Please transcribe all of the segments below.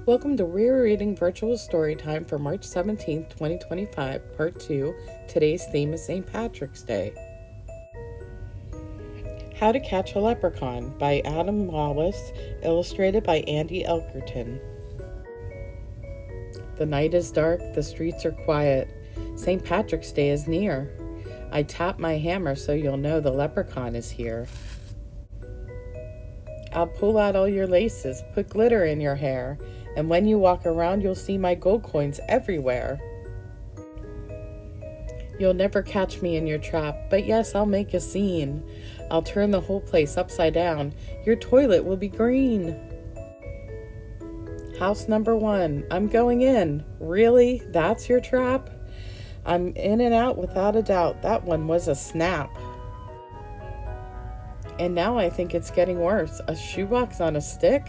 Welcome to Weir Reading Virtual Storytime for March 17th, 2025, Part 2. Today's theme is St. Patrick's Day. How to Catch a Leprechaun by Adam Wallace, illustrated by Andy Elkerton. The night is dark, the streets are quiet. St. Patrick's Day is near. I tap my hammer so you'll know the leprechaun is here. I'll pull out all your laces, put glitter in your hair, and when you walk around, you'll see my gold coins everywhere. You'll never catch me in your trap, but yes, I'll make a scene. I'll turn the whole place upside down. Your toilet will be green. House number 1, I'm going in. Really? That's your trap? I'm in and out without a doubt. That one was a snap. And now I think it's getting worse. A shoebox on a stick?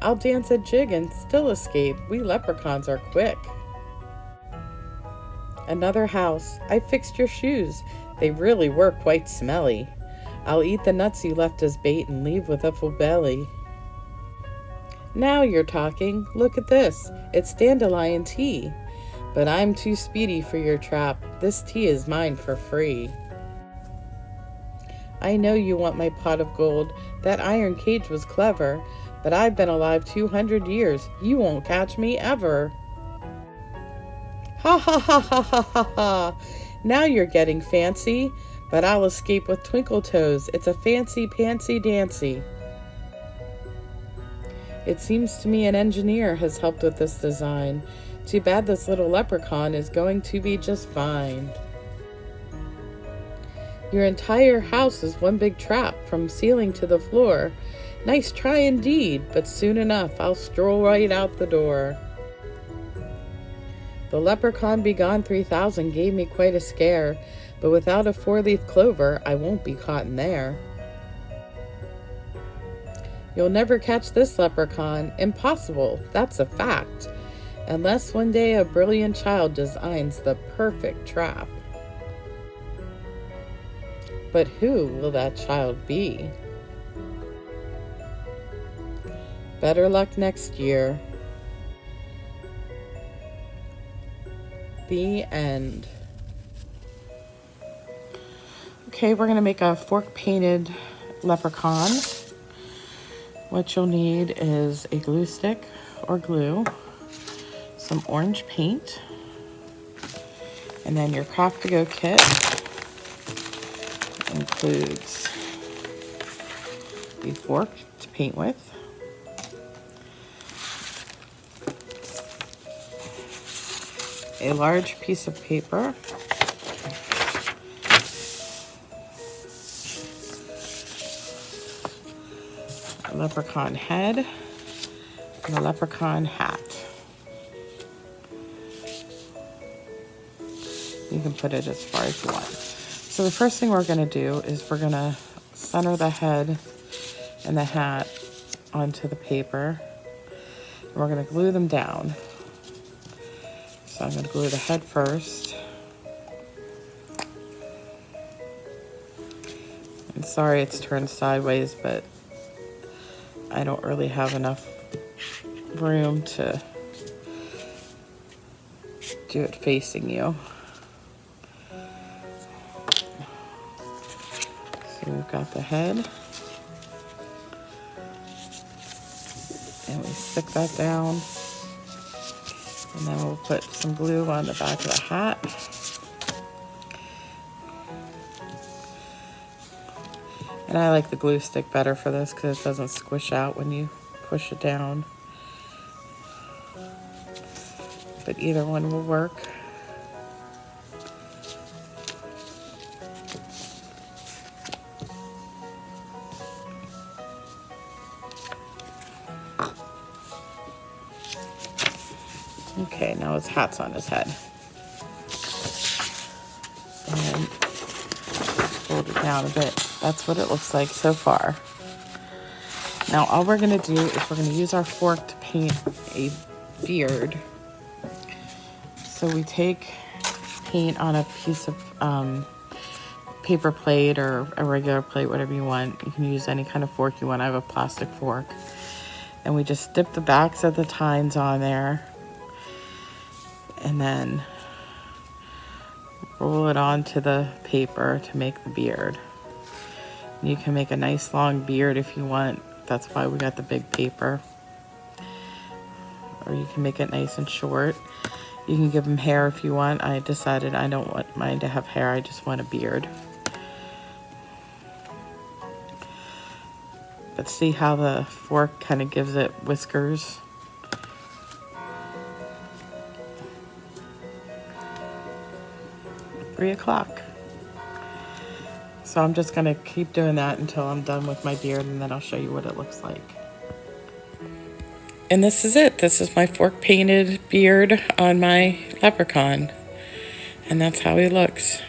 I'll dance a jig and still escape. We leprechauns are quick. Another house. I fixed your shoes. They really were quite smelly. I'll eat the nuts you left as bait and leave with a full belly. Now you're talking. Look at this. It's dandelion tea. But I'm too speedy for your trap. This tea is mine for free. I know you want my pot of gold. That iron cage was clever. But I've been alive 200 years. You won't catch me ever. Ha ha ha ha ha ha ha. Now you're getting fancy. But I'll escape with twinkle toes. It's a fancy pantsy dancy. It seems to me an engineer has helped with this design. Too bad this little leprechaun is going to be just fine. Your entire house is one big trap from ceiling to the floor. Nice try indeed, but soon enough I'll stroll right out the door. The leprechaun begone 3000 gave me quite a scare, but without a 4-leaf clover I won't be caught in there. You'll never catch this leprechaun, impossible, that's a fact, unless one day a brilliant child designs the perfect trap. But who will that child be? Better luck next year. The end. Okay, we're going to make a fork painted leprechaun. What you'll need is a glue stick or glue, some orange paint, and then your craft to go kit includes the fork to paint with, a large piece of paper, a leprechaun head, and a leprechaun hat. You can put it as far as you want. So the first thing we're going to do is we're going to center the head and the hat onto the paper. And we're going to glue them down. So I'm going to glue the head first. I'm sorry it's turned sideways, but I don't really have enough room to do it facing you. So we've got the head. And we stick that down. And then we'll put some glue on the back of the hat. And I like the glue stick better for this because it doesn't squish out when you push it down. But either one will work. Okay, now his hat's on his head. And fold it down a bit. That's what it looks like so far. Now all we're going to do is we're going to use our fork to paint a beard. So we take paint on a piece of paper plate or a regular plate, whatever you want. You can use any kind of fork you want. I have a plastic fork. And we just dip the backs of the tines on there and then roll it onto the paper to make the beard. You can make a nice long beard if you want. That's why we got the big paper. Or you can make it nice and short. You can give them hair if you want. I decided I don't want mine to have hair. I just want a beard. But see how the fork kind of gives it whiskers? 3 o'clock. So I'm just gonna keep doing that until I'm done with my beard, and then I'll show you what it looks like. And this is it. This is my fork painted beard on my leprechaun. And that's how he looks.